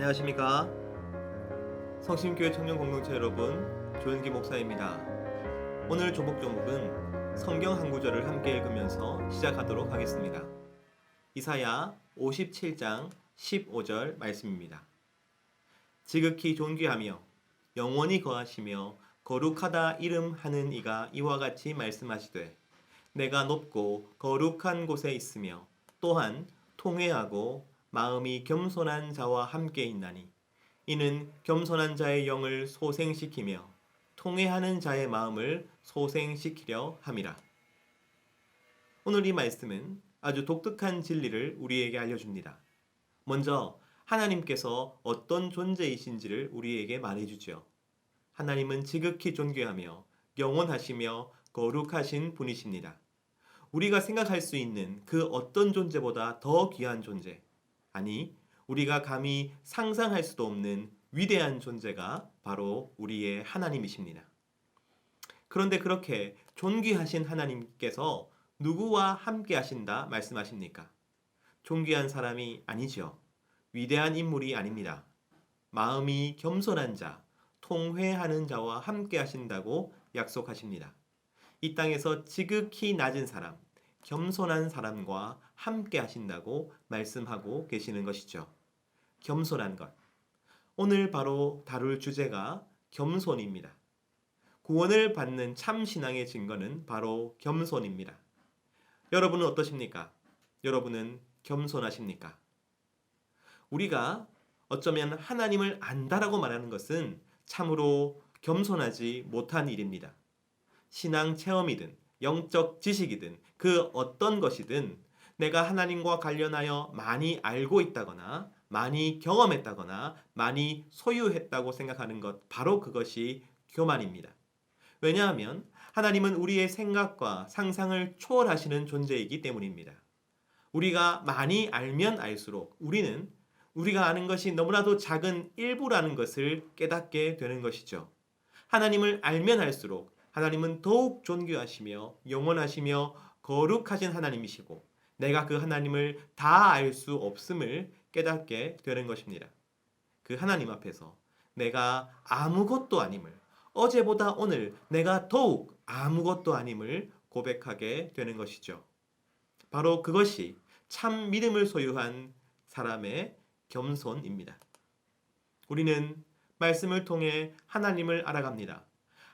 안녕하십니까. 성심교회 청년공동체 여러분, 조은기 목사입니다. 오늘 조목 종목은 성경 한 구절을 함께 읽으면서 시작하도록 하겠습니다. 이사야 57장 15절 말씀입니다. 지극히 존귀하며 영원히 거하시며 거룩하다 이름하는 이가 이와 같이 말씀하시되 내가 높고 거룩한 곳에 있으며 또한 통회하고 마음이 겸손한 자와 함께 있나니 이는 겸손한 자의 영을 소생시키며 통회하는 자의 마음을 소생시키려 함이라. 오늘 이 말씀은 아주 독특한 진리를 우리에게 알려줍니다. 먼저 하나님께서 어떤 존재이신지를 우리에게 말해주죠. 하나님은 지극히 존귀하며 영원하시며 거룩하신 분이십니다. 우리가 생각할 수 있는 그 어떤 존재보다 더 귀한 존재, 아니 우리가 감히 상상할 수도 없는 위대한 존재가 바로 우리의 하나님이십니다. 그런데 그렇게 존귀하신 하나님께서 누구와 함께 하신다 말씀하십니까? 존귀한 사람이 아니죠. 위대한 인물이 아닙니다. 마음이 겸손한 자, 통회하는 자와 함께 하신다고 약속하십니다. 이 땅에서 지극히 낮은 사람, 겸손한 사람과 함께 하신다고 말씀하고 계시는 것이죠. 겸손한 것. 오늘 바로 다룰 주제가 겸손입니다. 구원을 받는 참 신앙의 증거는 바로 겸손입니다. 여러분은 어떠십니까? 여러분은 겸손하십니까? 우리가 어쩌면 하나님을 안다라고 말하는 것은 참으로 겸손하지 못한 일입니다. 신앙 체험이든 영적 지식이든 그 어떤 것이든 내가 하나님과 관련하여 많이 알고 있다거나 많이 경험했다거나 많이 소유했다고 생각하는 것, 바로 그것이 교만입니다. 왜냐하면 하나님은 우리의 생각과 상상을 초월하시는 존재이기 때문입니다. 우리가 많이 알면 알수록 우리는 우리가 아는 것이 너무나도 작은 일부라는 것을 깨닫게 되는 것이죠. 하나님을 알면 알수록 하나님은 더욱 존귀하시며 영원하시며 거룩하신 하나님이시고 내가 그 하나님을 다 알 수 없음을 깨닫게 되는 것입니다. 그 하나님 앞에서 내가 아무것도 아님을, 어제보다 오늘 내가 더욱 아무것도 아님을 고백하게 되는 것이죠. 바로 그것이 참 믿음을 소유한 사람의 겸손입니다. 우리는 말씀을 통해 하나님을 알아갑니다.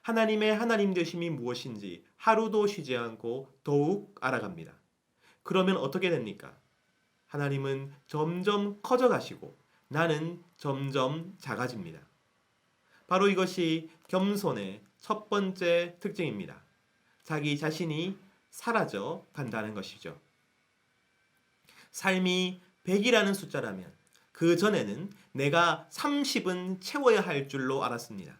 하나님의 하나님 되심이 무엇인지 하루도 쉬지 않고 더욱 알아갑니다. 그러면 어떻게 됩니까? 하나님은 점점 커져가시고 나는 점점 작아집니다. 바로 이것이 겸손의 첫 번째 특징입니다. 자기 자신이 사라져 간다는 것이죠. 삶이 100이라는 숫자라면 그 전에는 내가 30은 채워야 할 줄로 알았습니다.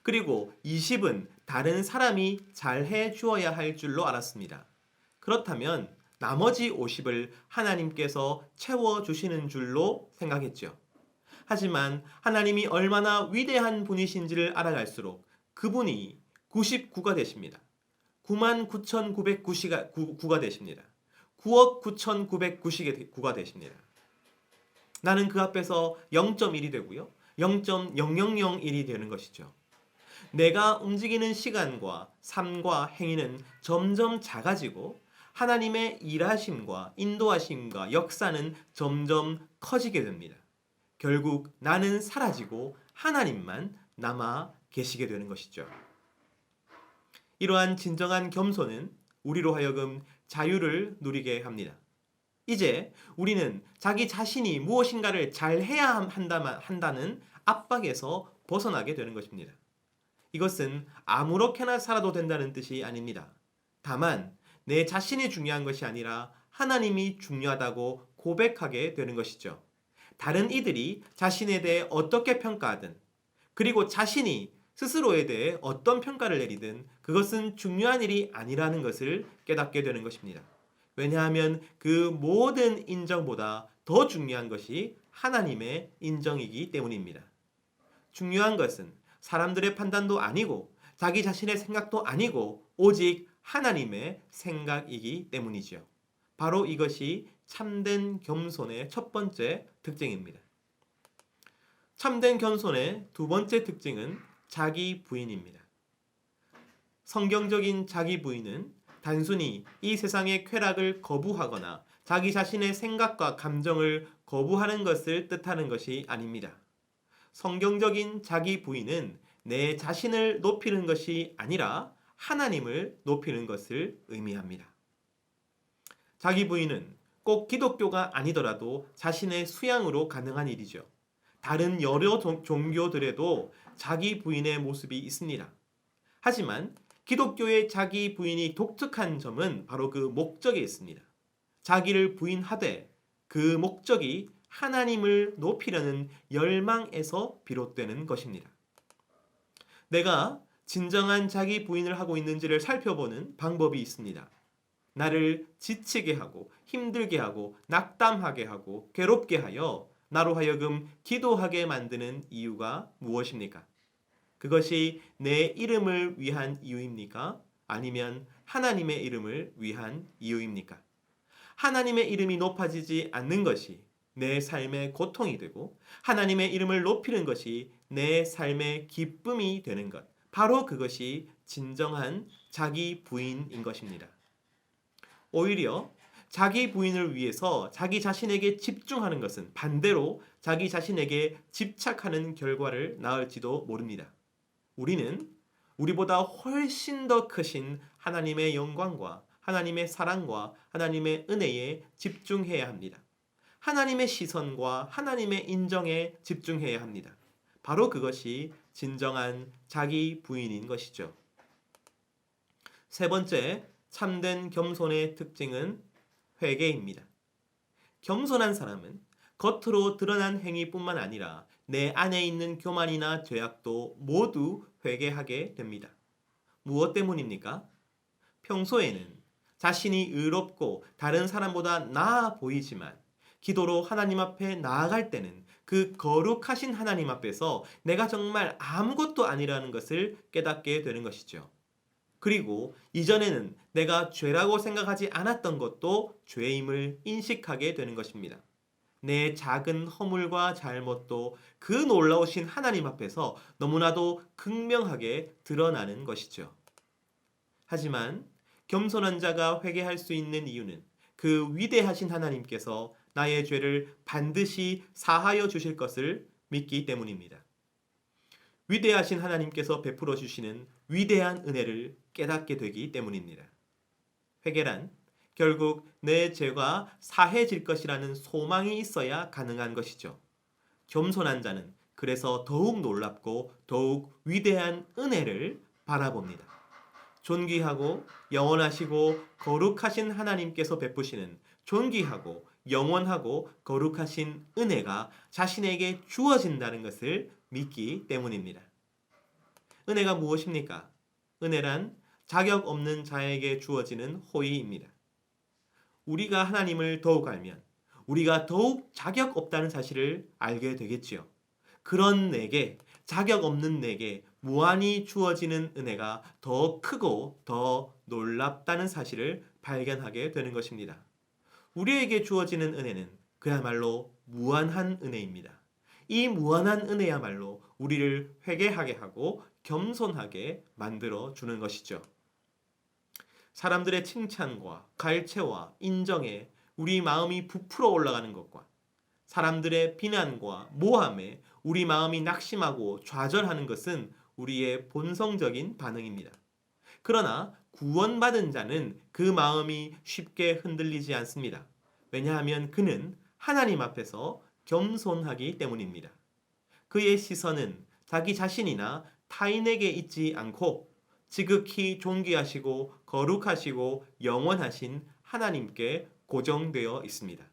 그리고 20은 다른 사람이 잘해 주어야 할 줄로 알았습니다. 그렇다면 나머지 50을 하나님께서 채워주시는 줄로 생각했죠. 하지만 하나님이 얼마나 위대한 분이신지를 알아갈수록 그분이 99가 되십니다. 99,999가 되십니다. 9억 9,999가 되십니다. 나는 그 앞에서 0.1이 되고요. 0.0001이 되는 것이죠. 내가 움직이는 시간과 삶과 행위는 점점 작아지고 하나님의 일하심과 인도하심과 역사는 점점 커지게 됩니다. 결국 나는 사라지고 하나님만 남아 계시게 되는 것이죠. 이러한 진정한 겸손은 우리로 하여금 자유를 누리게 합니다. 이제 우리는 자기 자신이 무엇인가를 잘해야 한다는 압박에서 벗어나게 되는 것입니다. 이것은 아무렇게나 살아도 된다는 뜻이 아닙니다. 다만 내 자신이 중요한 것이 아니라 하나님이 중요하다고 고백하게 되는 것이죠. 다른 이들이 자신에 대해 어떻게 평가하든 그리고 자신이 스스로에 대해 어떤 평가를 내리든 그것은 중요한 일이 아니라는 것을 깨닫게 되는 것입니다. 왜냐하면 그 모든 인정보다 더 중요한 것이 하나님의 인정이기 때문입니다. 중요한 것은 사람들의 판단도 아니고 자기 자신의 생각도 아니고 오직 하나님의 생각이기 때문이지요. 바로 이것이 참된 겸손의 첫 번째 특징입니다. 참된 겸손의 두 번째 특징은 자기 부인입니다. 성경적인 자기 부인은 단순히 이 세상의 쾌락을 거부하거나 자기 자신의 생각과 감정을 거부하는 것을 뜻하는 것이 아닙니다. 성경적인 자기 부인은 내 자신을 높이는 것이 아니라 하나님을 높이는 것을 의미합니다. 자기 부인은 꼭 기독교가 아니더라도 자신의 수양으로 가능한 일이죠. 다른 여러 종교들에도 자기 부인의 모습이 있습니다. 하지만 기독교의 자기 부인이 독특한 점은 바로 그 목적에 있습니다. 자기를 부인하되 그 목적이 하나님을 높이려는 열망에서 비롯되는 것입니다. 내가 진정한 자기 부인을 하고 있는지를 살펴보는 방법이 있습니다. 나를 지치게 하고 힘들게 하고 낙담하게 하고 괴롭게 하여 나로 하여금 기도하게 만드는 이유가 무엇입니까? 그것이 내 이름을 위한 이유입니까? 아니면 하나님의 이름을 위한 이유입니까? 하나님의 이름이 높아지지 않는 것이 내 삶의 고통이 되고 하나님의 이름을 높이는 것이 내 삶의 기쁨이 되는 것. 바로 그것이 진정한 자기 부인인 것입니다. 오히려 자기 부인을 위해서 자기 자신에게 집중하는 것은 반대로 자기 자신에게 집착하는 결과를 낳을지도 모릅니다. 우리는 우리보다 훨씬 더 크신 하나님의 영광과 하나님의 사랑과 하나님의 은혜에 집중해야 합니다. 하나님의 시선과 하나님의 인정에 집중해야 합니다. 바로 그것이 진정한 자기 부인인 것이죠. 세 번째, 참된 겸손의 특징은 회개입니다. 겸손한 사람은 겉으로 드러난 행위뿐만 아니라 내 안에 있는 교만이나 죄악도 모두 회개하게 됩니다. 무엇 때문입니까? 평소에는 자신이 의롭고 다른 사람보다 나아 보이지만 기도로 하나님 앞에 나아갈 때는 그 거룩하신 하나님 앞에서 내가 정말 아무것도 아니라는 것을 깨닫게 되는 것이죠. 그리고 이전에는 내가 죄라고 생각하지 않았던 것도 죄임을 인식하게 되는 것입니다. 내 작은 허물과 잘못도 그 놀라우신 하나님 앞에서 너무나도 극명하게 드러나는 것이죠. 하지만 겸손한 자가 회개할 수 있는 이유는 그 위대하신 하나님께서 나의 죄를 반드시 사하여 주실 것을 믿기 때문입니다. 위대하신 하나님께서 베풀어 주시는 위대한 은혜를 깨닫게 되기 때문입니다. 회개란 결국 내 죄가 사해질 것이라는 소망이 있어야 가능한 것이죠. 겸손한 자는 그래서 더욱 놀랍고 더욱 위대한 은혜를 바라봅니다. 존귀하고 영원하시고 거룩하신 하나님께서 베푸시는 존귀하고 영원하고 거룩하신 은혜가 자신에게 주어진다는 것을 믿기 때문입니다. 은혜가 무엇입니까? 은혜란 자격 없는 자에게 주어지는 호의입니다. 우리가 하나님을 더욱 알면 우리가 더욱 자격 없다는 사실을 알게 되겠지요. 그런 내게, 자격 없는 내게 무한히 주어지는 은혜가 더 크고 더 놀랍다는 사실을 발견하게 되는 것입니다. 우리에게 주어지는 은혜는 그야말로 무한한 은혜입니다. 이 무한한 은혜야말로 우리를 회개하게 하고 겸손하게 만들어 주는 것이죠. 사람들의 칭찬과 갈채와 인정에 우리 마음이 부풀어 올라가는 것과 사람들의 비난과 모함에 우리 마음이 낙심하고 좌절하는 것은 우리의 본성적인 반응입니다. 그러나 구원받은 자는 그 마음이 쉽게 흔들리지 않습니다. 왜냐하면 그는 하나님 앞에서 겸손하기 때문입니다. 그의 시선은 자기 자신이나 타인에게 있지 않고 지극히 존귀하시고 거룩하시고 영원하신 하나님께 고정되어 있습니다.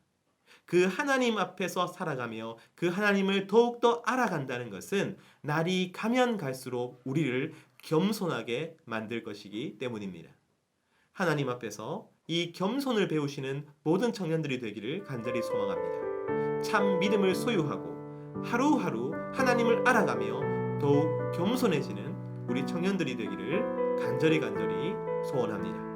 그 하나님 앞에서 살아가며 그 하나님을 더욱더 알아간다는 것은 날이 가면 갈수록 우리를 겸손하게 만들 것이기 때문입니다. 하나님 앞에서 이 겸손을 배우시는 모든 청년들이 되기를 간절히 소망합니다. 참 믿음을 소유하고 하루하루 하나님을 알아가며 더욱 겸손해지는 우리 청년들이 되기를 간절히 소원합니다.